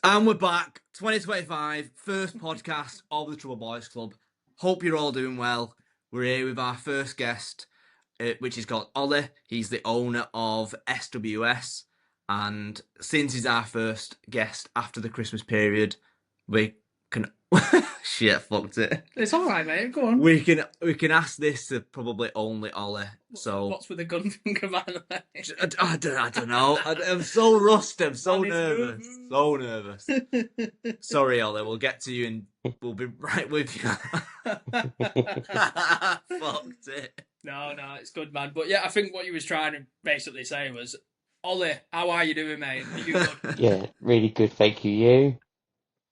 And we're back, 2025, first podcast of the Trouble Boys Club. Hope you're all doing well. We're here with our first guest, which is called Ollie. He's the owner of SWS. And since he's our first guest after the Christmas period, we can... Shit, fucked it. It's all right, mate. Go on. We can ask this to probably only Ollie. So what's with the gun finger, by the way? I don't know. I'm so rusty. I'm so nervous. So nervous. Sorry, Ollie. We'll get to you and we'll be right with you. Fucked it. No, it's good, man. But yeah, I think what you was trying to basically say was, Ollie, how are you doing, mate? Are you good? Yeah, really good. Thank you. You?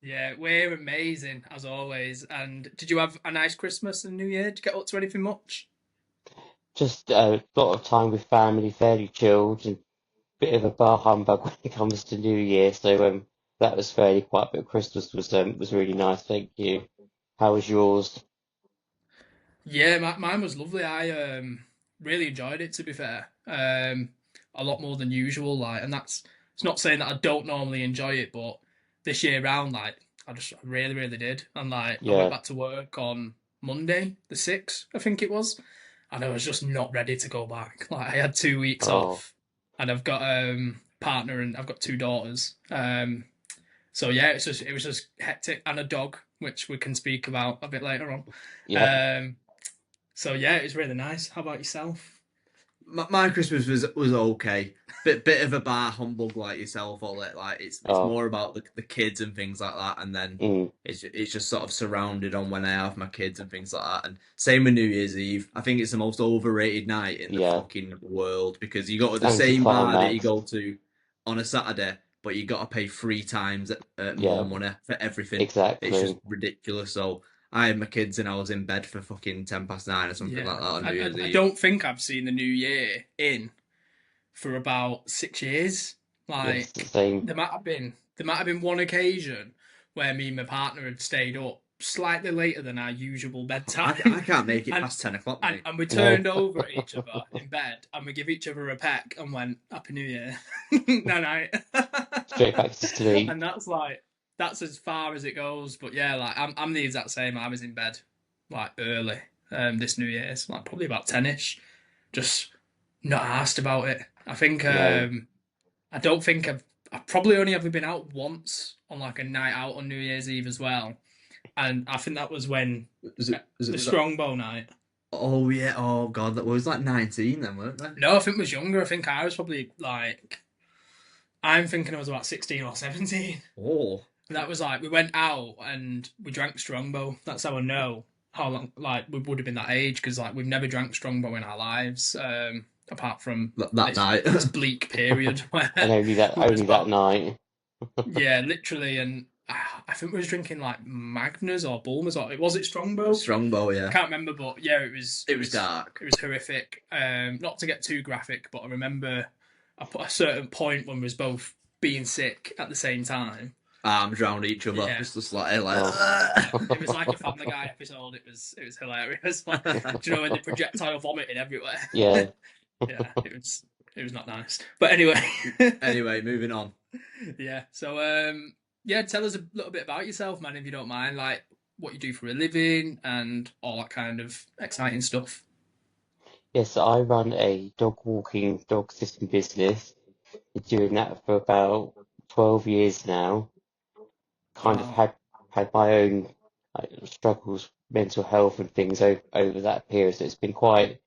Yeah, we're amazing as always. And did you have a nice Christmas and New Year? Did you get up to anything much? Just a lot of time with family, fairly chilled, and bit of a bar humbug when it comes to New Year. So that was fairly quiet. But Christmas was really nice. Thank you. How was yours? Yeah, mine was lovely. I really enjoyed it, to be fair. A lot more than usual, like, and it's not saying that I don't normally enjoy it, but this year round, like, I really, really did. And like, I went back to work on Monday, the 6th, I think it was, and I was just not ready to go back. Like, I had 2 weeks off, and I've got a partner and I've got 2 daughters. So yeah, it was just hectic, and a dog, which we can speak about a bit later on. Yeah. So yeah, it was really nice. How about yourself? My Christmas was okay. Bit of a bar humbug like yourself, Ollie. Like it's more about the kids and things like that, and then it's just sort of surrounded on when I have my kids and things like that. And same with New Year's Eve. I think it's the most overrated night in the fucking world, because you go to the same bar that you go to on a Saturday, but you got to pay 3 times more money for everything. Exactly. It's just ridiculous. So I had my kids and I was in bed for fucking 9:10 or something like that on New Year's Eve. I don't think I've seen the New Year in for about 6 years. Like, there might have been one occasion where me and my partner had stayed up slightly later than our usual bedtime. I can't make it past 10 o'clock. And we turned over at each other in bed and we give each other a peck and went, Happy New Year. Night. Straight back to sleep. And that's as far as it goes. But yeah, like I'm the exact same. I was in bed like early this New Year's, like probably about 10ish. Just not asked about it. I think I don't think I've probably only ever been out once on like a night out on New Year's Eve as well. And I think that was when the Strongbow night. Oh yeah, oh god, that was like 19 then, weren't they? No, I think it was younger. I think I was probably like, I'm thinking I was about 16 or 17. Oh. That was like, we went out and we drank Strongbow. That's how I know how long, like, we would have been that age, because like we've never drank Strongbow in our lives, apart from that night. This bleak period. Where and only that night. Yeah, literally. And I think we was drinking like Magners or Bulmers, or was it Strongbow? Strongbow, yeah. I can't remember, but yeah, it was dark. It was horrific. Not to get too graphic, but I remember at a certain point when we was both being sick at the same time, arms around each other, just like it was like a Family Guy episode. It was hilarious. Like, do you know when the projectile vomiting everywhere? Yeah. Yeah, it was not nice. But anyway. Anyway, moving on. Yeah. So tell us a little bit about yourself, man, if you don't mind, like what you do for a living and all that kind of exciting stuff. Yes, I run a dog walking, dog sitting business. Been doing that for about 12 years now. Kind of had my own struggles, mental health and things over that period. So it's been quite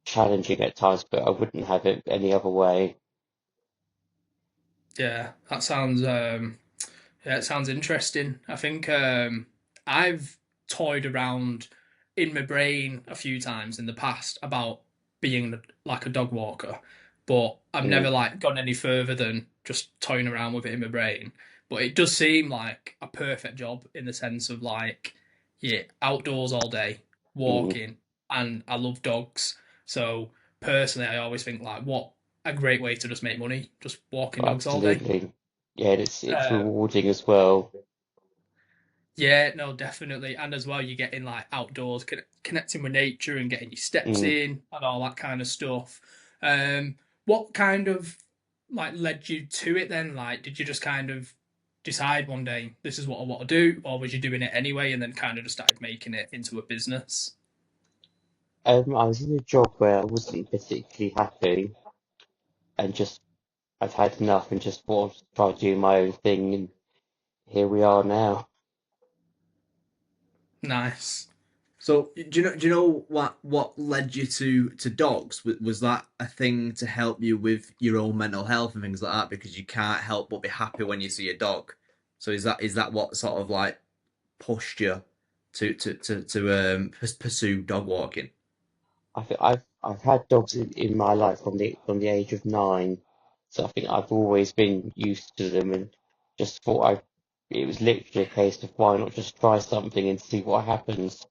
challenging at times, but I wouldn't have it any other way. Yeah, that sounds it sounds interesting. I think I've toyed around in my brain a few times in the past about being like a dog walker, but I've never like gone any further than just toying around with it in my brain. But it does seem like a perfect job in the sense of like, yeah, outdoors all day, walking, and I love dogs. So personally, I always think like, what a great way to just make money, just walking dogs all day. Yeah, it's rewarding as well. Yeah, no, definitely. And as well, you're getting like outdoors, connecting with nature and getting your steps in and all that kind of stuff. What kind of like led you to it then? Like, did you just kind of decide one day this is what I want to do, or was you doing it anyway and then kind of just started making it into a business? I was in a job where I wasn't particularly happy, and just I've had enough, and just wanted to try to do my own thing, and here we are now. Nice. So do you know what led you to dogs? Was that a thing to help you with your own mental health and things like that? Because you can't help but be happy when you see a dog. So is that what sort of like pushed you to pursue dog walking? I think I've had dogs in my life from the age of 9, so I think I've always been used to them, and just thought it was literally a case of why not just try something and see what happens.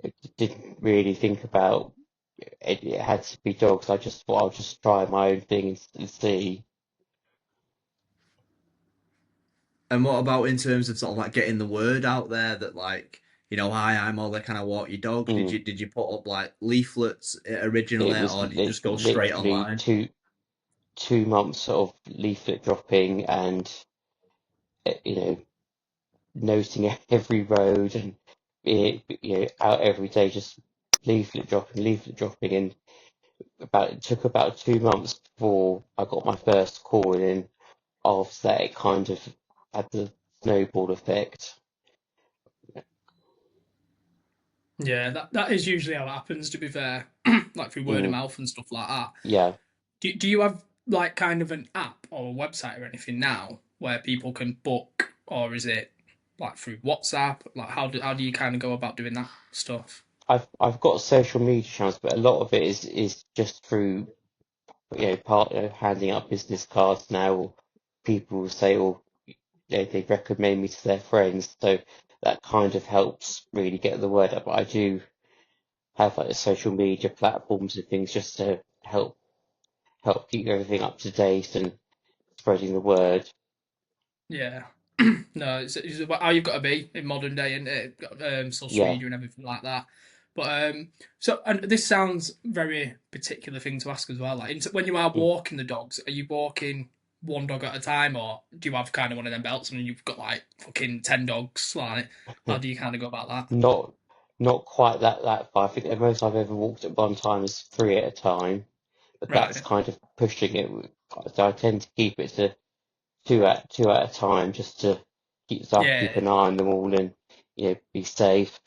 I didn't really think about it had to be dogs. I just thought I'll just try my own thing and see. And what about in terms of sort of like getting the word out there that like, hi, I'm Ollie, can I walk your dog? Did Mm. you did you put up like leaflets It originally, was or did you just go straight literally online? 2 months of leaflet dropping, and you know, noting every road, and out every day, just leaflet dropping, and it took about 2 months before I got my first call, and then after that it kind of had the snowball effect. Yeah, that is usually how it happens, to be fair. Like through word of Mm, mouth and stuff like that. yeah, Do you have like kind of an app or a website or anything now where people can book, or is it like through WhatsApp? Like how do you kind of go about doing that stuff? I've got social media channels, but a lot of it is just through handing out business cards now, or people will say, or they recommend me to their friends, so that kind of helps really get the word out. But I do have like the social media platforms and things just to help keep everything up to date and spreading the word. Yeah. No, it's about how you've got to be in modern day, and social Yeah. media and everything like that. But so and this sounds very particular thing to ask as well. Like when you are Mm. walking the dogs, are you walking one dog at a time, or do you have kind of one of them belts and you've got like fucking 10 dogs? Like, how do you kind of go about that? Not not quite that far. I think the most I've ever walked at one time is 3 at a time, but that's Right. kind of pushing it. So I tend to keep it to two at a time, just to keep Yeah. an eye on them all, and be safe.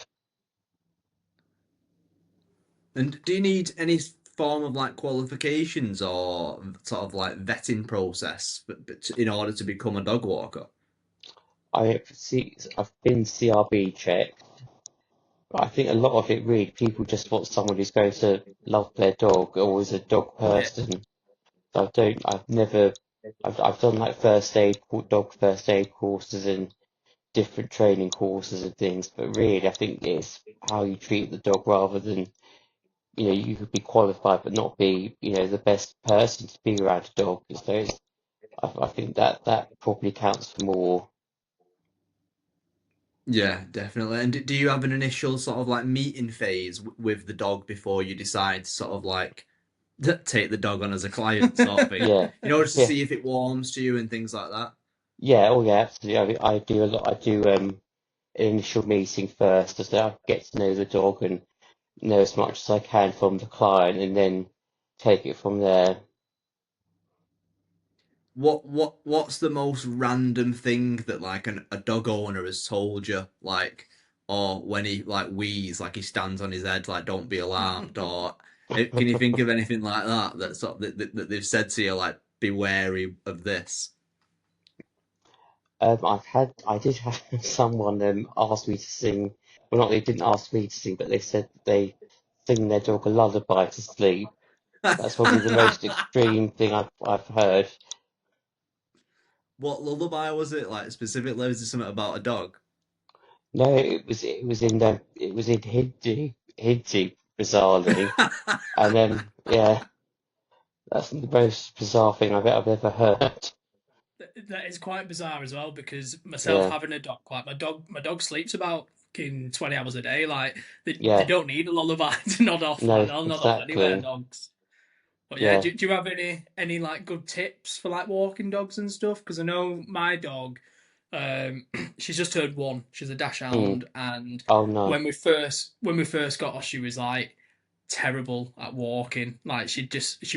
And do you need any form of like qualifications or sort of like vetting process in order to become a dog walker? I've been CRB checked, but I think a lot of it really, people just want someone who's going to love their dog, or is a dog Yeah. person. So I've done like dog first aid courses and different training courses and things, but really I think it's how you treat the dog, rather than, you could be qualified but not be, the best person to be around a dog. So I think that probably counts for more. Yeah, definitely. And do you have an initial sort of like meeting phase with the dog before you decide to sort of like take the dog on as a client sort of thing, Yeah, in order to yeah, see if it warms to you and things like that? yeah. Oh, yeah, absolutely. I do a lot. I do an initial meeting first, just so I get to know the dog and know as much as I can from the client, and then take it from there. What's the most random thing that like a dog owner has told you, like, or when he like wheezes, like he stands on his head, like don't be alarmed, or can you think of anything like that that sort of, that they've said to you, like be wary of this? I did have someone ask me to sing. Well, not they didn't ask me to sing, but they said they sing their dog a lullaby to sleep. That's probably the most extreme thing I've heard. What lullaby was it? Like specifically, was it something about a dog? No, it was in Hindi, bizarrely, and yeah, that's the most bizarre thing I've ever heard. That is quite bizarre as well, because myself Yeah, having a dog, like my dog sleeps about fucking 20 hours a day. Like they yeah, don't need a lullaby to nod off. Like no, they'll nod off anywhere, exactly. dogs. But yeah, Yeah, do you have any like good tips for like walking dogs and stuff? Because I know my dog. She's just turned 1. She's a Mm. dachshund, and Oh no. when we first got her, she was like terrible at walking. Like she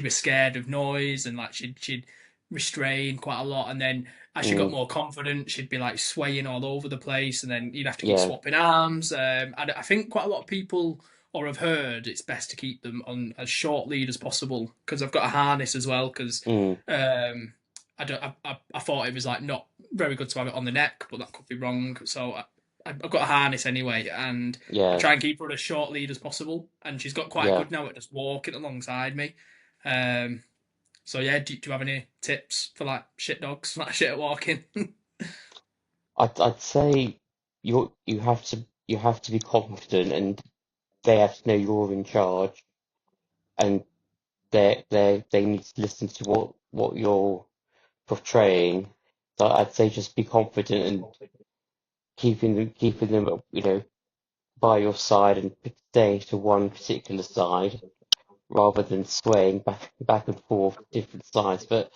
was scared of noise, and like she'd restrain quite a lot. And then as she got Mm. more confident, she'd be like swaying all over the place, and then you'd have to keep Yeah. swapping arms. And I think quite a lot of people or have heard it's best to keep them on as short lead as possible because I've got a harness as well because Mm. um, I thought it was like not very good to have it on the neck, but that could be wrong. So I've got a harness anyway, and I Yeah. try and keep her at a short lead as possible. And she's got quite Yeah. good now at just walking alongside me. Um, so yeah, do you have any tips for like shit dogs, like shit at walking? I'd say you have to be confident, and they have to know you're in charge, and they need to listen to what you're portraying. So I'd say just be confident and keeping them by your side and staying to one particular side rather than swaying back and forth different sides. But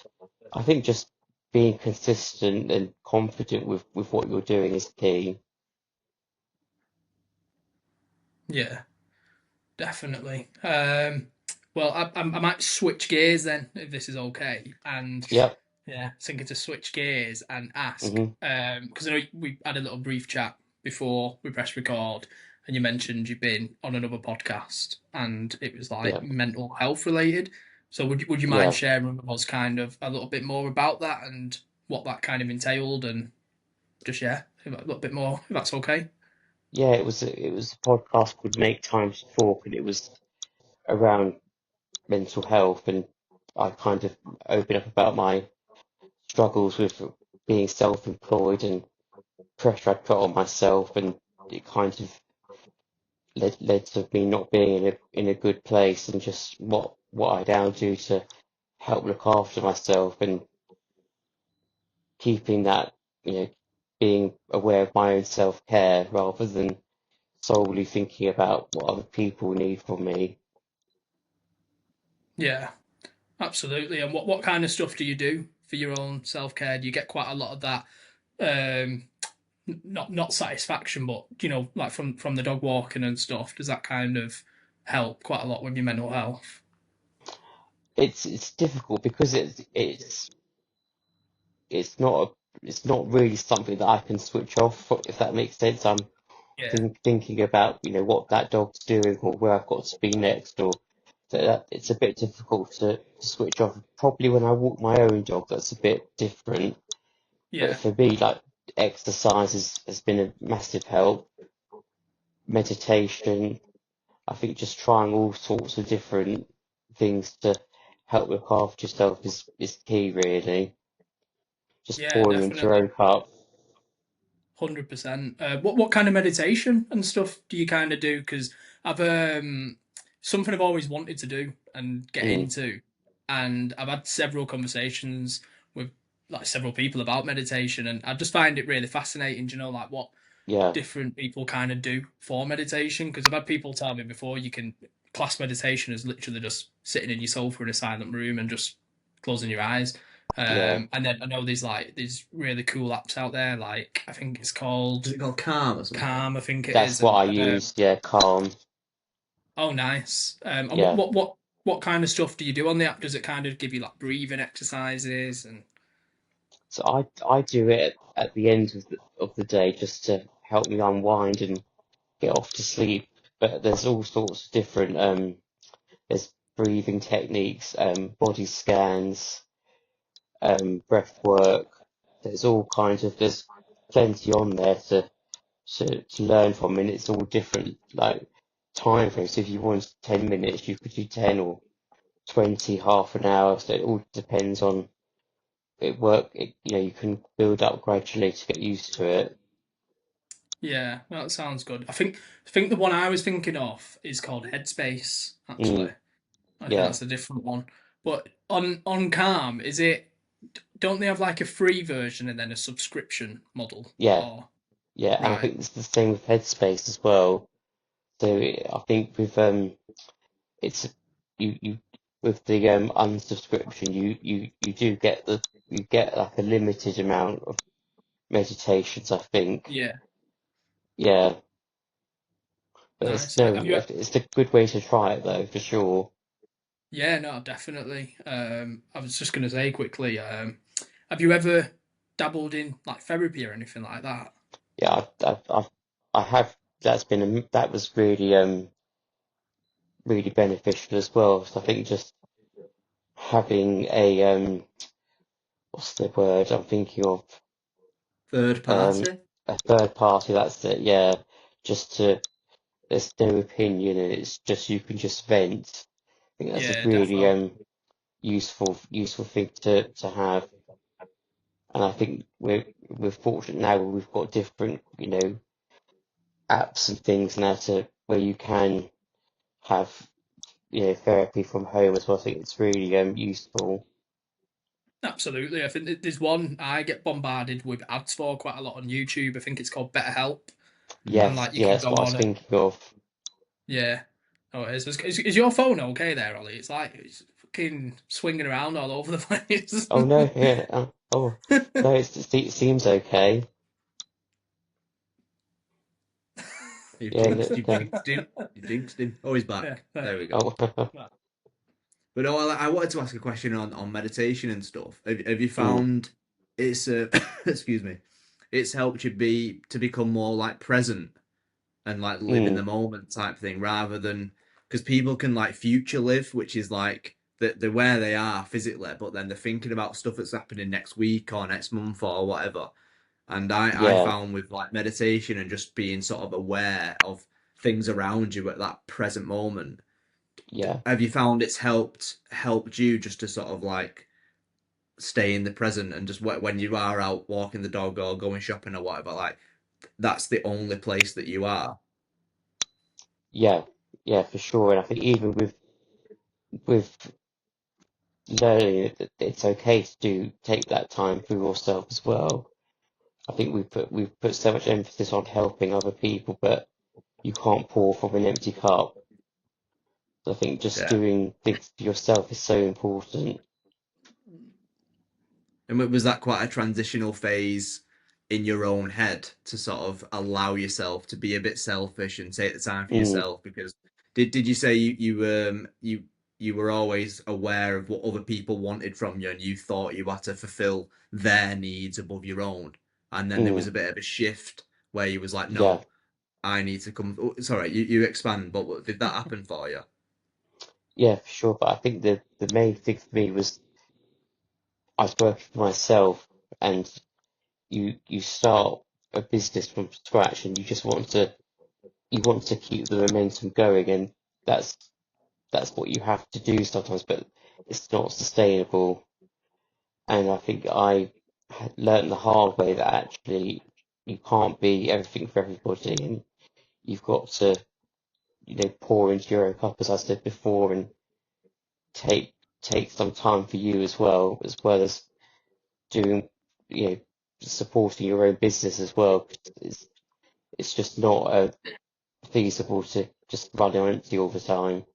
I think just being consistent and confident with what you're doing is key. Yeah, definitely. Well, I might switch gears then if this is okay, and Yep. yeah, thinking to switch gears and ask Hmm. because I know we had a little brief chat before we pressed record, and you mentioned you've been on another podcast, and it was like Yep. mental health related. So would you mind Yeah. sharing with us kind of a little bit more about that and what that kind of entailed, and just yeah, a little bit more if that's okay. Yeah. It was a podcast called Make Time to Talk, and it was around mental health, and I kind of opened up about my struggles with being self-employed and pressure I'd put on myself, and it kind of led to me not being in a good place, and just what I now do to help look after myself, and keeping that, being aware of my own self-care rather than solely thinking about what other people need from me. Yeah. Absolutely. And what kind of stuff do you do for your own self care? Do you get quite a lot of that um not satisfaction, but like from the dog walking and stuff? Does that kind of help quite a lot with your mental health? It's difficult because it's not really something that I can switch off, if that makes sense. I'm Yeah. thinking about what that dog's doing or where I've got to be next, or that it's a bit difficult to switch off. Probably when I walk my own dog, that's a bit different. But Yeah. for me, like, exercise has been a massive help. Meditation, I think just trying all sorts of different things to help look after yourself is key, really. Just Yeah, pouring into your definitely. own cup. 100%. What kind of meditation and stuff do you kind of do? Because I've something I've always wanted to do and get Mm, into, and I've had several conversations with like several people about meditation, and I just find it really fascinating. Do you know, like what yeah, different people kind of do for meditation? Because I've had people tell me before you can class meditation as literally just sitting in your sofa in a silent room and just closing your eyes. yeah. And then I know there's like these really cool apps out there, like I think it's called Is it called Calm or something? Calm, I think it That's is, what and I use. Yeah, calm. oh nice. And what Yeah. what what what kind of stuff do you do on the app? Does it kind of give you like breathing exercises and So I do it at the end of the day just to help me unwind and get off to sleep. But there's all sorts of different there's breathing techniques, body scans, breath work. There's plenty on there to learn from, and it's all different, like, time frames. So if you want 10 minutes, you could do 10 or 20, half an hour. So it all depends on you can build up gradually to get used to it. yeah, that sounds good. I think the one I was thinking of is called Headspace, actually. Mm, I think yeah, that's a different one. But on Calm, is it? Don't they have like a free version and then a subscription model? yeah, Or yeah. And I right? think it's the same with Headspace as well. So I think it's you with the unsubscription, you do get you get like a limited amount of meditations, I think. Yeah, Yeah, but nice. Have you? it's a good way to try it though, for sure. Yeah, no, definitely. I was just gonna say quickly. Have you ever dabbled in like therapy or anything like that? Yeah, I have. That was really really beneficial as well. So I think just having a what's the word I'm thinking of? Third Um, party. a third party. That's it. Yeah, just to there's no opinion and it's just you can just vent. I think that's a Yeah, really definitely. useful thing to have. And I think we're fortunate now where we've got different, apps and things now to where you can have, therapy from home as well. I think it's really useful. Absolutely. I think there's one I get bombarded with ads for quite a lot on YouTube. I think it's called BetterHelp, and Yes, like you yeah, can that's go what I was on and thinking of. yeah. Oh, it is. Is your phone okay there, Ollie? It's like it's fucking swinging around all over the place. Oh no, yeah, oh no, it seems okay. You've Yeah, jinxed, no, you've no. jinxed him. You've jinxed him. Oh, he's Yeah. back. There we go. Oh, But no, I wanted to ask a question on meditation and stuff. Have you mm, found it's excuse me, it's helped you to become more like present and like live in the mm, moment type thing rather than because people can like future live, which is like they're where they are physically, but then they're thinking about stuff that's happening next week or next month or whatever. And I yeah, found with like meditation and just being sort of aware of things around you at that present moment, yeah. have you found it's helped you just to sort of like stay in the present and just when you are out walking the dog or going shopping or whatever, like that's the only place that you are. Yeah, yeah, for sure. And I think even with learning that it's okay to take that time for yourself as well. I think we've put so much emphasis on helping other people, but you can't pour from an empty cup. So I think just Yeah. doing things for yourself is so important. And was that quite a transitional phase in your own head to sort of allow yourself to be a bit selfish and take the time for Mm, yourself? Because did you say you were always aware of what other people wanted from you and you thought you had to fulfill their needs above your own? And then there was mm, a bit of a shift where you was like, yeah, no, I need to come. Oh, sorry, you expand, but did that happen for you? yeah, for sure. But I think the main thing for me was I was working for myself, and you start a business from scratch, and you want to keep the momentum going, and that's that's what you have to do sometimes, but it's not sustainable. And I think I had learned the hard way that actually you can't be everything for everybody, and you've got to, pour into your own cup, as I said before, and take take some time for you as well as doing, you know, supporting your own business as well. 'Cause it's just not feasible to just run on empty all the time.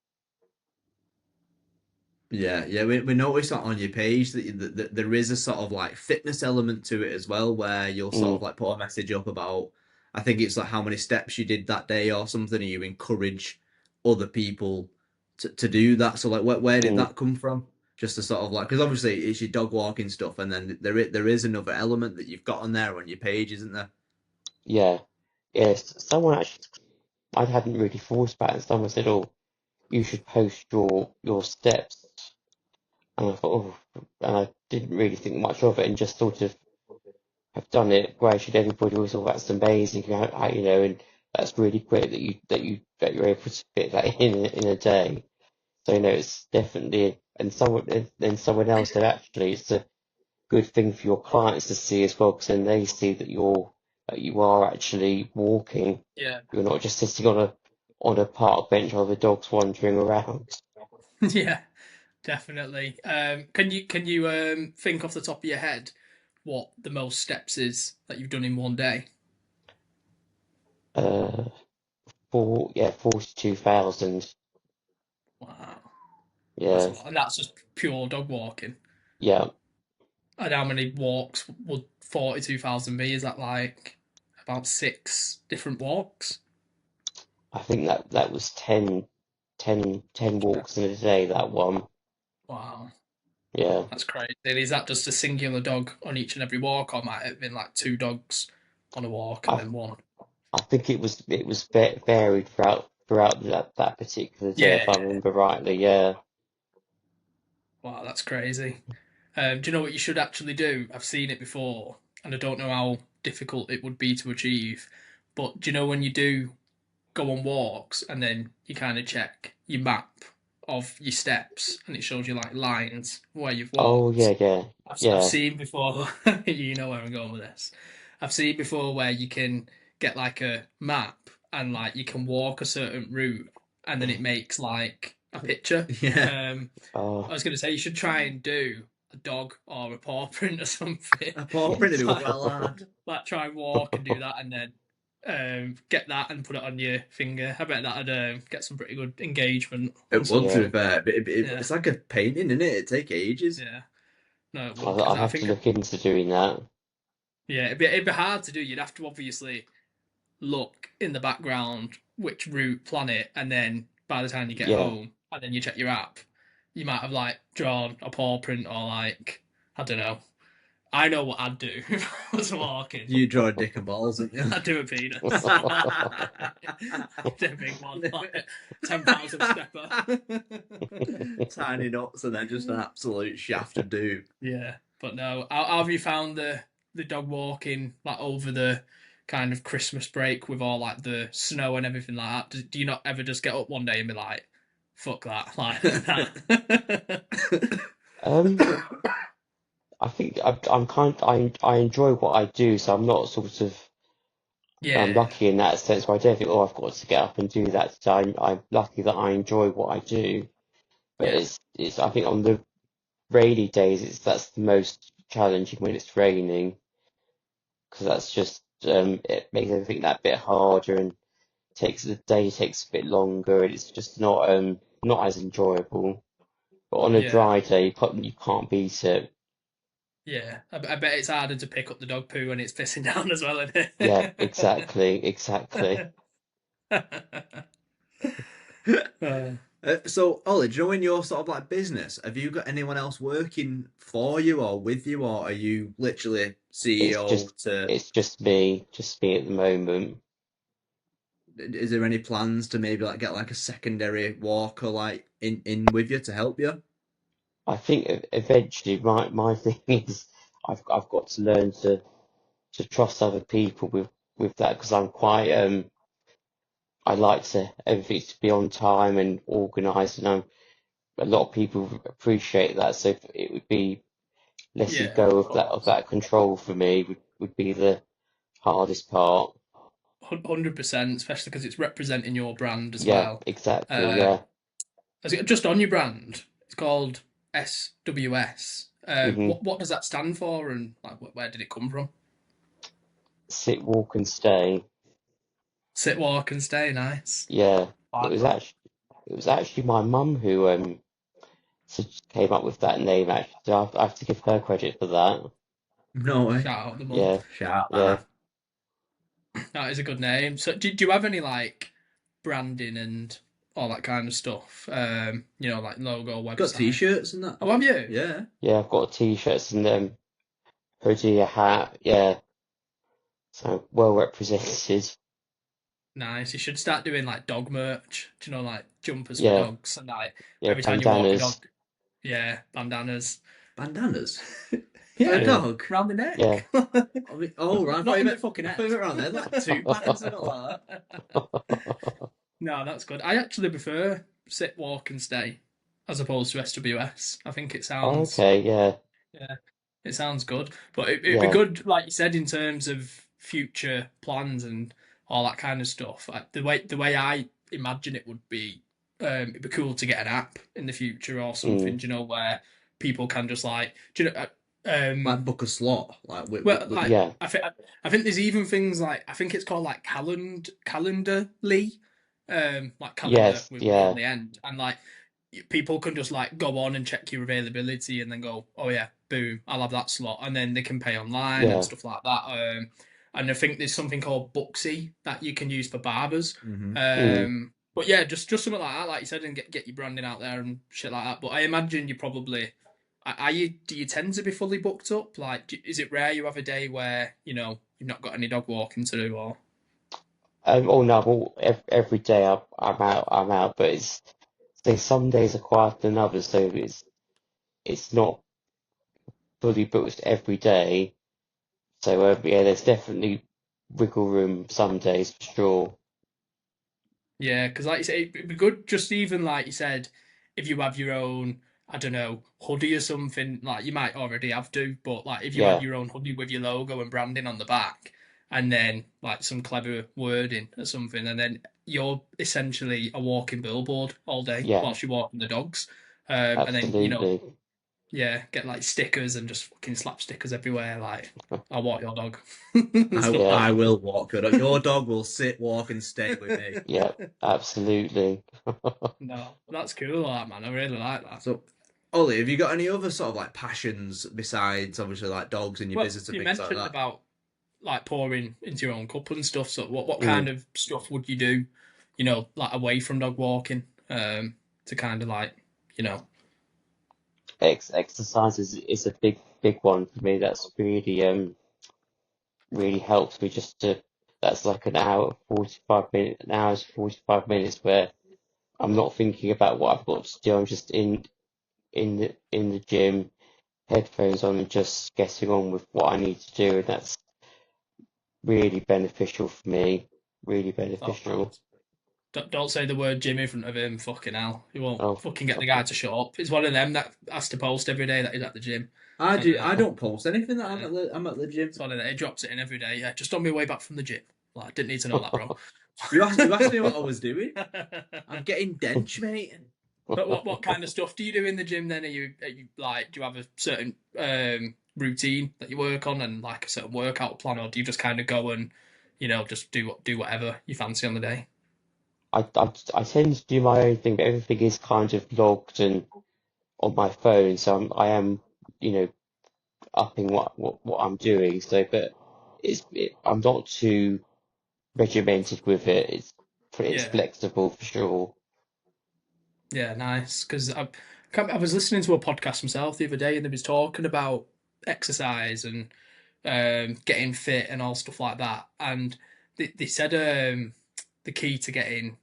Yeah, yeah, we noticed that on your page that there is a sort of like fitness element to it as well, where you'll sort of Mm, like put a message up about, I think it's like how many steps you did that day or something, and you encourage other people to do that. So like, where did mm, that come from? Just to sort of like, because obviously it's your dog walking stuff, and then there is another element that you've got on there on your page, isn't there? yeah. Yes, someone actually, I hadn't really thought about it. Someone said, "Oh, you should post your steps," and I thought, "Oh," and I didn't really think much of it, and just sort of have done it gradually. Everybody was, "Oh, that's amazing," and that's really great that you're able to fit that in a day. So it's definitely, and someone else said actually it's a good thing for your clients to see as well, because then they see that you are actually walking. Yeah. You're not just sitting on a park bench while the dog's wandering around. Yeah, definitely. Can you think off the top of your head what the most steps is that you've done in one day? Uh, 42,000. Wow, that's a Yeah, lot, and that's just pure dog walking. yeah, And how many walks would 42,000 be? Is that like about 6 different walks? I think that was 10 walks in a day, that one. Wow, Yeah. that's crazy. And is that just a singular dog on each and every walk, or might it have been like 2 dogs on a walk and I then one? I think it was varied throughout that particular day, Yeah, if I remember rightly. Yeah. wow, that's crazy. Do you know what you should actually do? I've seen it before, and I don't know how difficult it would be to achieve. But do you know when you do go on walks and then you kind of check your map of your steps and it shows you like lines where you've Oh walked? yeah, yeah, I've yeah, seen before, you know where I'm going with this. I've seen before where you can get like a map and like you can walk a certain route and then it makes like a picture. Yeah. I oh, was going to say you should try and do a dog or a paw print or something. A paw print would be like, well hard. like try and walk and do that and then get that and put it on your finger. I bet that'd get some pretty good engagement on It would, to something. yeah. be fair, but Yeah, it's like a painting, isn't it? It take ages. yeah. No, it would I'll, because I'll I have to think look into doing that. yeah, it'd be hard to do. You'd have to obviously look in the background which route, plan it, and then by the time you get Yeah. home and then you check your app, you might have like drawn a paw print or like I don't know. I know what I'd do if I was walking. You draw a dick and balls, don't you? I'd do a penis. I'd do a big one, like 10,000 stepper. Tiny nuts and then just an absolute shaft of doom. Yeah, but no. How have you found the dog walking like over the kind of Christmas break with all like the snow and everything like that? Do you not ever just get up one day and be like, "Fuck that"? Like that? Um, I think I enjoy what I do, so I'm not sort of Yeah, lucky in that sense. Where I don't think, oh, I've got to get up and do that today. I'm lucky that I enjoy what I do. But yeah, it's I think on the rainy days, that's the most challenging when it's raining, because that's just it makes everything that bit harder and takes the day takes a bit longer, and it's just not as enjoyable. But on a yeah, dry day, you can't beat it. yeah. I bet it's harder to pick up the dog poo when it's pissing down as well, isn't Yeah, exactly, exactly. it? Uh, So, Ollie, do you know in your sort of like business, have you got anyone else working for you or with you, or are you literally It's CEO just to? it's just me at the moment. Is there any plans to maybe like get like a secondary walker like in with you to help you? I think eventually my thing is I've got to learn to trust other people with that, because I'm quite I like to everything to be on time and organised, and a lot of people appreciate that. So it would be letting yeah, go of of course. that control for me would be the hardest part. 100%, especially because it's representing your brand as Yeah, well. exactly. Uh, Yeah. just on your brand, it's called SWS. hmm What does that stand for, and like where did it come from? Sit, walk, and stay. Sit, walk, and stay. Nice. Yeah. It Like was that. actually it was actually my mum who came up with that name. Actually, so I have to give her credit for that. No way. Shout out the mum. Yeah, Shout yeah. that. That is a good name. So, do you have any like branding and all that kind of stuff? Like logo, Got website. t-shirts and that. Oh, have you? Yeah. Yeah, I've got t-shirts and hoodie, a hat. Yeah, so well represented. Nice. You should start doing like dog merch. Do you know, like jumpers for Yeah, dogs and like yeah, every time you walk a dog, bandanas. yeah, bandanas. Bandanas for a Yeah, Yeah, dog. round the yeah. neck. Oh, right. Not in the fucking I head. thought you meant around there, like 2 bands and all that. No, that's good. I actually prefer sit, walk, and stay as opposed to SWS. I think it sounds, Okay, yeah, yeah, it sounds good. But it'd be yeah. good, like you said, in terms of future plans and all that kind of stuff. Like the way I imagine it would be, it'd be cool to get an app in the future or something. Mm, Do you know where people can just like, do you know, Like book a slot, like well, like yeah, I think there's even things like I think it's called like Calendarly, like calendar yes, with Lee on yeah, the end, and like people can just like go on and check your availability and then go, oh yeah, boom, I'll have that slot, and then they can pay online and stuff like that. And I think there's something called Booksy that you can use for barbers. But yeah, just something like that, like you said, and get your branding out there and shit like that. But I imagine you probably do you tend to be fully booked up? Like, is it rare you have a day where you've not got any dog walking to do, or? Oh no, every day I'm out, but some days are quieter than others, so it's not fully booked every day. So yeah, there's definitely wiggle room some days for sure. Yeah, because like you say, it'd be good just even like you said, if you have your own, I don't know, hoodie or something, like you might already have to, but like if you have Yeah, your own hoodie with your logo and branding on the back, and then like some clever wording or something, and then you're essentially a walking billboard all day yeah, whilst you're walking the dogs. And then, absolutely. yeah, get like stickers and just fucking slap stickers everywhere, like, I walk your dog. Yeah, I will walk your dog. Your dog will sit, walk, and stay with me. yeah, absolutely. No, that's cool, that man. I really like that. So, Ollie, have you got any other sort of like passions besides obviously like dogs and your Well, business and you things like mentioned that? about like pouring into your own cup and stuff. So what Mm. kind of stuff would you do, like away from dog walking, to kind of like, you know, Exercise is a big one for me. That's really helps me just to. That's like an hour 45 minutes, an hour's 45 minutes where I'm not thinking about what I've got to do. I'm just in the gym, headphones on, and just getting on with what I need to do, and that's really beneficial for me. Really oh, beneficial. don't say the word Jim in front of him. Fucking hell, you won't Oh, fucking get the guy to shut up. It's one of them that has to post every day that he's at the gym. I And do. I don't post anything that I'm at the gym. it's one of them. He drops it in every day. Yeah, just on my way back from the gym. Like, I didn't need to know that, bro. You asked me what I was doing. I'm getting dench, mate. But what kind of stuff do you do in the gym then? Are you like, do you have a certain routine that you work on and like a certain workout plan, or do you just kind of go and just do whatever you fancy on the day? I tend to do my own thing, but everything is kind of logged and on my phone, so I am, you know, upping what I'm doing. So, but I'm not too regimented with it. It's Yeah, flexible for sure. yeah, nice. Because I was listening to a podcast myself the other day, and they was talking about exercise and getting fit and all stuff like that, and they said the key to getting,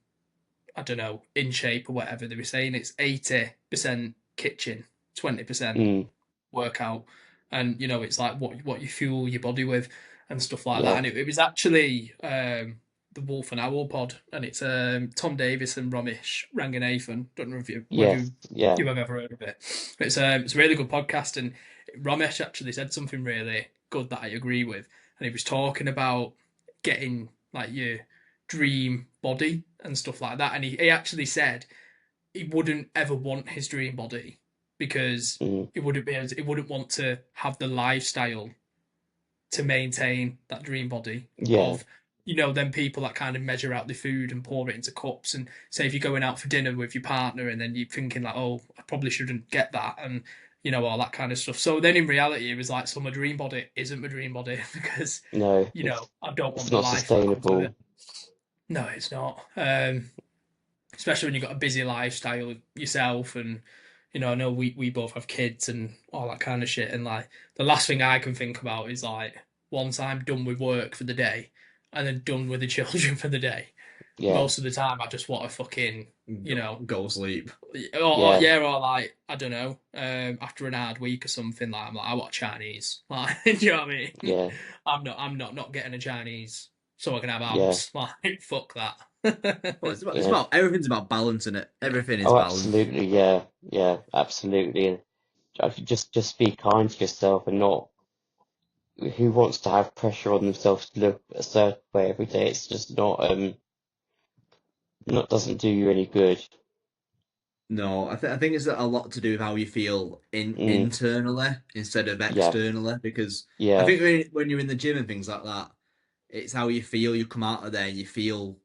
I don't know, in shape or whatever, they were saying it's 80% kitchen, 20% Mm, workout. And it's like what you fuel your body with and stuff like that. yeah, And it was actually the Wolf and Owl pod, and it's Tom Davis and Romish Ranganathan. Don't know if you whether yes, yeah, you have ever heard of it. It's a really good podcast, and Romesh actually said something really good that I agree with. And he was talking about getting like your dream body and stuff like that. And he actually said he wouldn't ever want his dream body because mm, he wouldn't want to have the lifestyle to maintain that dream body yeah, of them people that kind of measure out the food and pour it into cups. And say if you're going out for dinner with your partner and then you're thinking like, oh, I probably shouldn't get that, and all that kind of stuff. So then in reality it was like, so my dream body isn't my dream body because no, I don't it's want the not life that comes with sustainable. it. No, it's not. Especially when you've got a busy lifestyle yourself, and I know we both have kids and all that kind of shit, and like the last thing I can think about is like once I'm done with work for the day and then done with the children for the day, Yeah, most of the time I just want to fucking Go sleep. or yeah, yeah, or like I don't know, after an hard week or something, like I'm like, I want Chinese, like do you know what I mean? yeah, I'm not getting a Chinese so I can have yeah, abs, like fuck that. Well, it's yeah. about everything's about balance in it. Everything is Oh, balance. absolutely, yeah, yeah, absolutely. And I should just be kind to yourself and not. Who wants to have pressure on themselves to look a certain way every day? It's just not doesn't do you any good. No, I think it's a lot to do with how you feel Mm, internally instead of yeah, externally. Because I yeah, think when you're in the gym and things like that, it's how you feel. You come out of there and you feel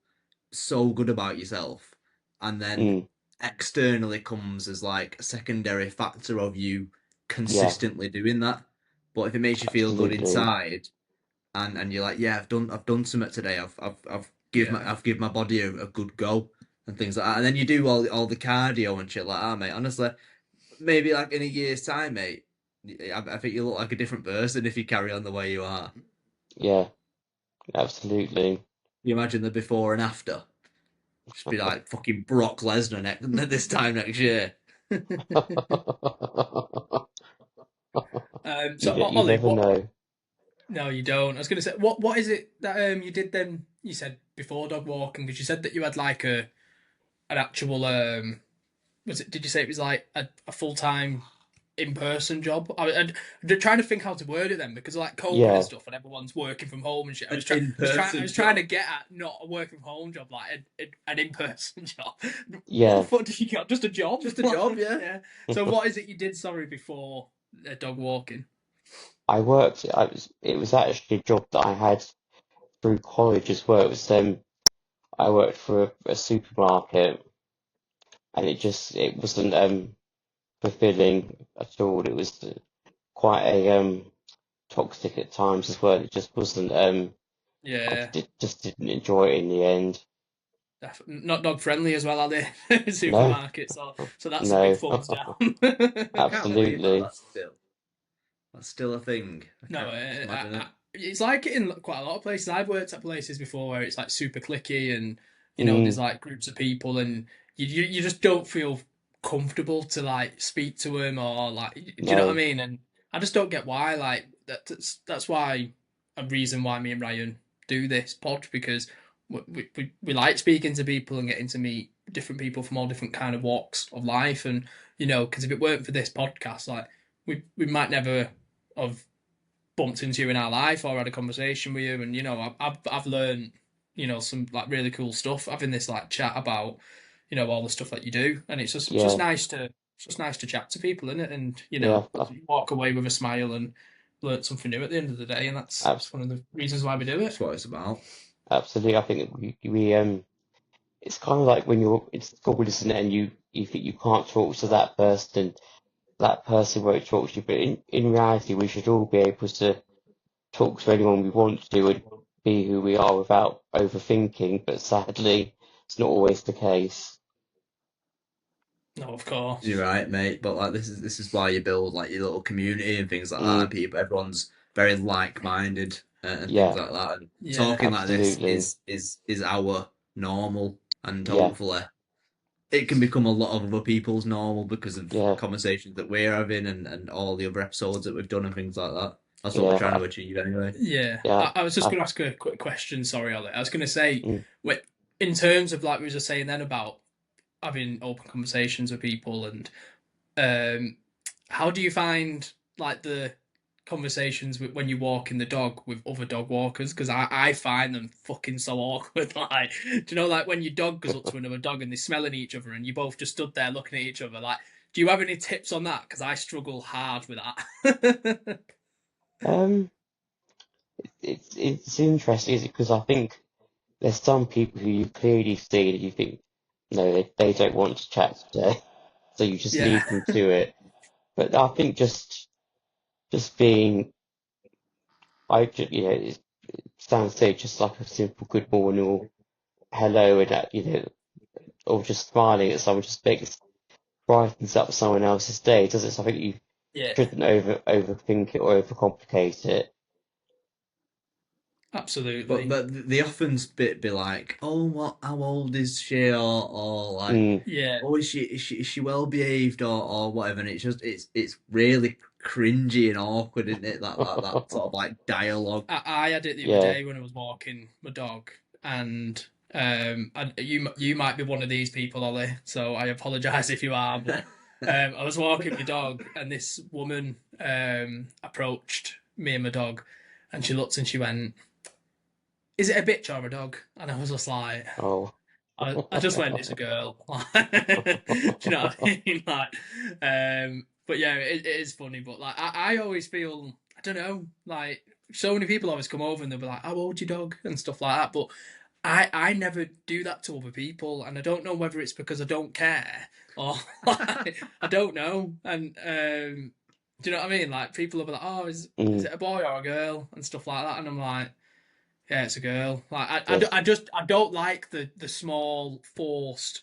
so good about yourself, and then mm, externally comes as like a secondary factor of you consistently doing that. But if it makes you feel good absolutely. inside, and you're like, yeah, I've done something today. I've give my body a good go and things like that. And then you do all the cardio and shit like that, mate. Honestly, maybe like in a year's time, mate, I think you look like a different person if you carry on the way you are. Yeah, absolutely. You imagine the before and after. Just be like fucking Brock Lesnar this time next year. So You Ollie, never what? know. No, you don't. I was going to say, what is it that you did then? You said before dog walking, because you said that you had like an actual was it? Did you say it was like a full time in person job? I'm trying to think how to word it then, because like COVID and Yeah, stuff, and everyone's working from home and shit. An in I person was trying job. to get at not a work from home job, like an in person job. What the yeah. fuck did you get? Just a job? Just a job, yeah. Yeah. So what is it you did? Sorry, before dog walking. It was actually a job that I had through college as well. It was I worked for a supermarket, and it wasn't fulfilling at all. It was quite a toxic at times as well. It just wasn't Yeah. just didn't enjoy it in the end. Not dog friendly as well, are they? No, Supermarkets, so that's a big no, thumbs down. I can't believe that absolutely. that's still a thing. I No, can't. It's mad, isn't it? it's like it in quite a lot of places. I've worked at places before where it's like super clicky, and there's Mm, like groups of people, and you just don't feel comfortable to like speak to them, or like, do you know what I no, mean? And I just don't get why. Like that's why a reason why me and Ryan do this pod, because we like speaking to people and getting to meet different people from all different kind of walks of life, and because if it weren't for this podcast, like we might never have bumped into you in our life or had a conversation with you, and I've learned some like really cool stuff having this like chat about all the stuff that you do, and it's just yeah, nice to chat to people, isn't it? And yeah, walk away with a smile and learn something new at the end of the day, and abs that's one of the reasons why we do That's it. what it's about. absolutely. I think we it's kind of like when you're in school, isn't it? And you think you can't talk to that person, that person won't talk to you. But in reality, we should all be able to talk to anyone we want to and be who we are without overthinking. But sadly, it's not always the case. No, of course. You're right, mate. But like this is why you build like your little community and things like that. Mm, And people, everyone's very like-minded and things yeah, like that. And Yeah, talking like this absolutely. is our normal, and Yeah, hopefully it can become a lot of other people's normal because of yeah, conversations that we're having and all the other episodes that we've done and things like that. That's what we're yeah, trying to achieve anyway. yeah. yeah. I was just going to ask a quick question. Sorry, Ollie. I was going to say, Mm, in terms of like we were just saying then about having open conversations with people, and um, how do you find like the conversations when you walk in the dog with other dog walkers? Because I find them fucking so awkward. Like, do you know, like when your dog goes up to another dog and they're smelling each other, and you both just stood there looking at each other? Like, do you have any tips on that? Because I struggle hard with that. um, it's interesting, is it? Because I think there's some people who you clearly see that you think, no, they don't want to chat today, so you just Yeah, leave them to it. But I think just being, it sounds so just like a simple good morning or hello, and or just smiling at someone just makes brightens up someone else's day, does it? So I think you yeah, shouldn't overthink it or overcomplicate it. But absolutely. they often be like, oh, what? How old is she? Or like, Mm, oh, is she well behaved or whatever? And it's really cringy and awkward, isn't it? That sort of like dialogue. I had it the other yeah, day when I was walking my dog, and you might be one of these people, Ollie. So I apologise if you are, but I was walking my dog, and this woman approached me and my dog, and she looked and she went, "Is it a bitch or a dog?" And I was just like, oh, I just went, "It's a girl." Do you know what I mean? Like, but yeah, it is funny. But like, I always feel, I don't know, like so many people always come over and they'll be like, "How old's your dog?" and stuff like that. But I never do that to other people, and I don't know whether it's because I don't care or like, I don't know. And Do you know what I mean? Like people will be like, "Oh, is Mm, it a boy or a girl?" and stuff like that, and I'm like, "Yeah, it's a girl." Like yes, I don't like the small forced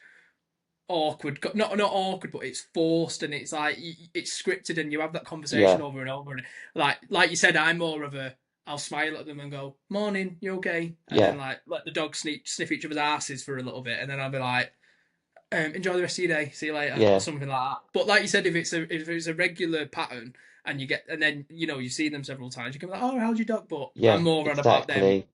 awkward, not awkward, but it's forced and it's like it's scripted, and you have that conversation yeah, over and over, and like you said, I'm more of a I'll smile at them and go, "Morning, you okay?" and then yeah, like let the dogs sniff each other's asses for a little bit, and then I'll be like, enjoy the rest of your day, see you later, or yeah, something like that. But like you said, if it's a regular pattern and and then you've seen them several times, you can be like, "Oh, how's your dog?" But I'm yeah, more on about them. exactly.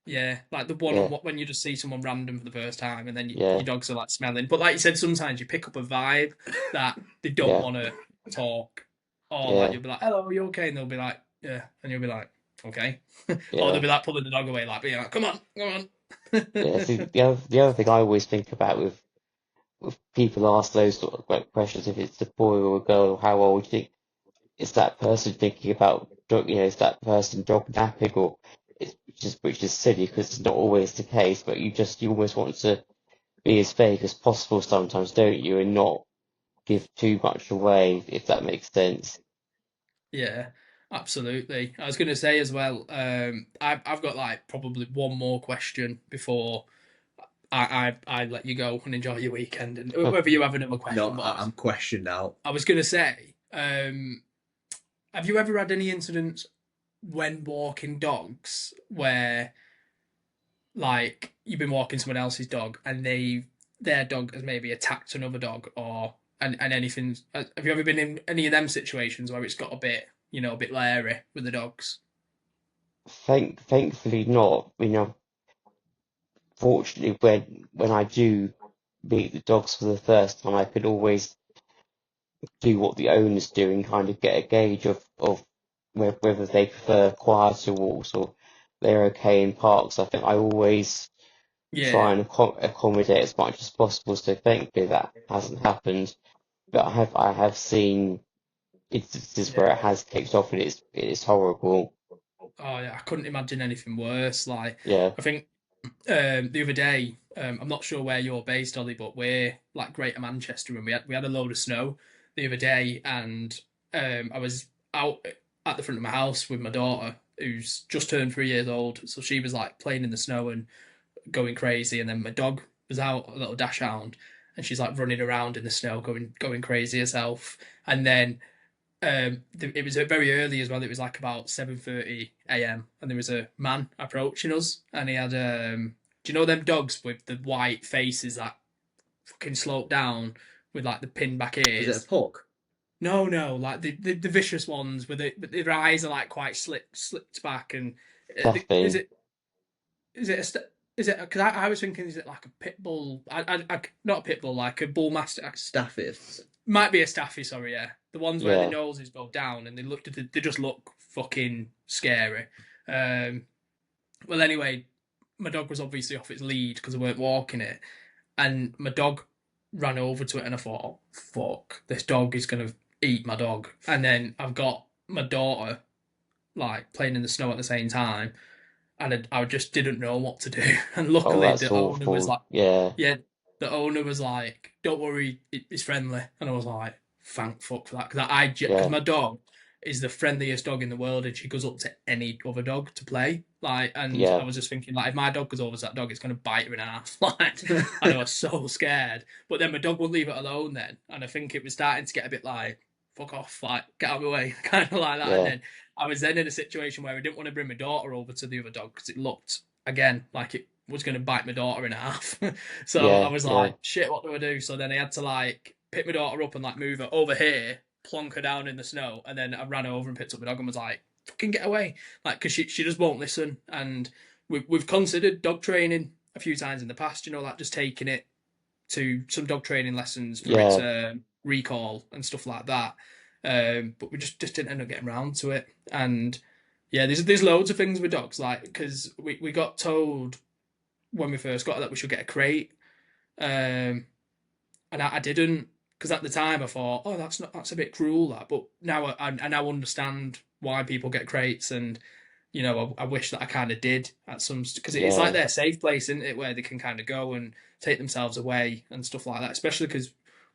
Yeah, like the one on Yeah, what when you just see someone random for the first time, and then yeah, your dogs are like smelling. But like you said, sometimes you pick up a vibe that they don't yeah, want to talk, or like yeah, you'll be like, "Hello, are you okay?" and they'll be like, "Yeah," and you'll be like, "Okay," or they'll yeah, be like pulling the dog away, like being like, "Come on, come on." yeah. See, the other thing I always think about with people ask those sort of like questions, if it's a boy or a girl, or how old, you think is that person thinking about dog, is that person dog napping, or it's just which is silly because it's not always the case, but you almost want to be as vague as possible sometimes, don't you, and not give too much away, if that makes sense. Yeah, absolutely. I was going to say as well, I've got like probably one more question before I let you go and enjoy your weekend, and whether you have another No, question. But I'm questioned out. I was going to say, have you ever had any incidents when walking dogs where like you've been walking someone else's dog and their dog has maybe attacked another dog or and anything? Have you ever been in any of them situations where it's got a bit leery with the dogs? Thankfully not. Fortunately, when I do meet the dogs for the first time, I can always do what the owners do and kind of get a gauge of whether they prefer quieter walks or they're okay in parks. I think I always try Yeah, and accommodate as much as possible. So thankfully that hasn't happened. But I have seen instances where yeah. it has kicked off and it is horrible. Oh yeah, I couldn't imagine anything worse. Like Yeah, I think the other day, I'm not sure where you're based, Ollie, but we're like Greater Manchester, and we had a load of snow the other day, and I was out at the front of my house with my daughter, who's just turned 3 years old. So she was like playing in the snow and going crazy, and then my dog was out, a little dash hound, and she's like running around in the snow, going crazy herself. And then it was very early as well. It was like about 7:30 a.m. and there was a man approaching us, and he had do you know them dogs with the white faces that fucking slope down with like the pin back Is it a ears? puck? No, no, like the vicious ones with their eyes are like quite slipped back, and is Staffy. it a is it because I was thinking, is it like a pit bull? Not a pit bull, like a bull mastiff. Stafford. Might be a staffy, sorry, yeah. The ones where the Yeah, noses go down and they just look fucking scary. Um, well, anyway, my dog was obviously off its lead because I weren't walking it, and my dog ran over to it, and I thought, fuck, this dog is gonna eat my dog. And then I've got my daughter like playing in the snow at the same time, and I just didn't know what to do. And oh, luckily, that's the owner was awful. like, Yeah, yeah, the owner was like, "Don't worry, it's friendly," and I was like, "Thank fuck for that," because yeah, my dog is the friendliest dog in the world, and she goes up to any other dog to play. Like, and I yeah, was just thinking, like, if my dog goes over to that dog, it's gonna bite her in half. Like, and I was so scared. But then my dog wouldn't leave it alone then, and I think it was starting to get a bit like, "Fuck off, like, get out of my way," kind of like that. And yeah, then I was then in a situation where I didn't want to bring my daughter over to the other dog because it looked again like it was going to bite my daughter in half. So I yeah, was yeah, like, shit, what do I do? So then I had to like pick my daughter up and like move her over here, plonk her down in the snow, and then I ran over and picked up my dog and was like, fucking get away, like because she just won't listen. And we've considered dog training a few times in the past, like just taking it to some dog training lessons for its yeah, recall and stuff like that. But we just didn't end up getting around to it. And yeah, there's loads of things with dogs, like because we got told when we first got it that we should get a crate, um, and I didn't, because at the time I thought, oh, that's a bit cruel, that. But now I now understand why people get crates, and I wish that I kind of did at some, because it's like yeah, their safe place, isn't it, where they can kind of go and take themselves away and stuff like that. Especially because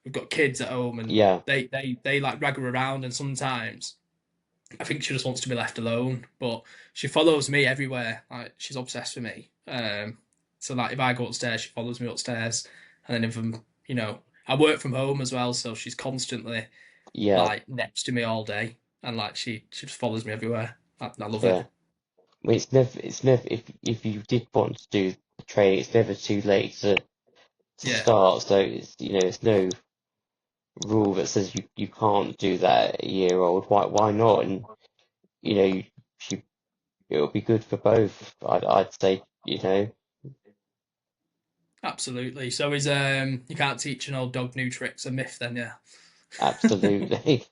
we've got kids at home, and Yeah. they like drag her around, and sometimes I think she just wants to be left alone. But she follows me everywhere. Like, she's obsessed with me. So like if I go upstairs, she follows me upstairs, and then if I'm, I work from home as well, so she's constantly Yeah. like next to me all day, and like she just follows me everywhere. I love Yeah. it. I mean, it's never if you did want to do the training, it's never too late to Yeah, start. So it's no rule that says you can't do that at a year old. Why not? And she it'll be good for both. I'd say, absolutely. So is you can't teach an old dog new tricks a myth then, yeah. absolutely.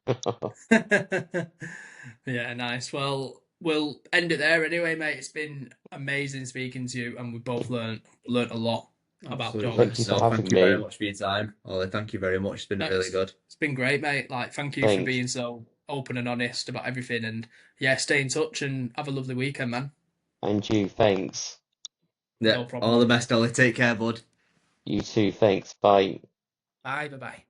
Yeah, nice. Well, we'll end it there anyway, mate. It's been amazing speaking to you, and we both learnt a lot about Absolutely. Thank dogs. you for No, So thank having you very me. much for your time, Ollie. Thank you very much. It's been really good. it's been great, mate. Like, thank you for Thanks. being so open and honest about everything. And yeah, stay in touch and have a lovely weekend, man. And you, thanks. Yeah. No problem. All the best, Ollie. Take care, bud. You too, thanks. Bye. Bye, bye, bye.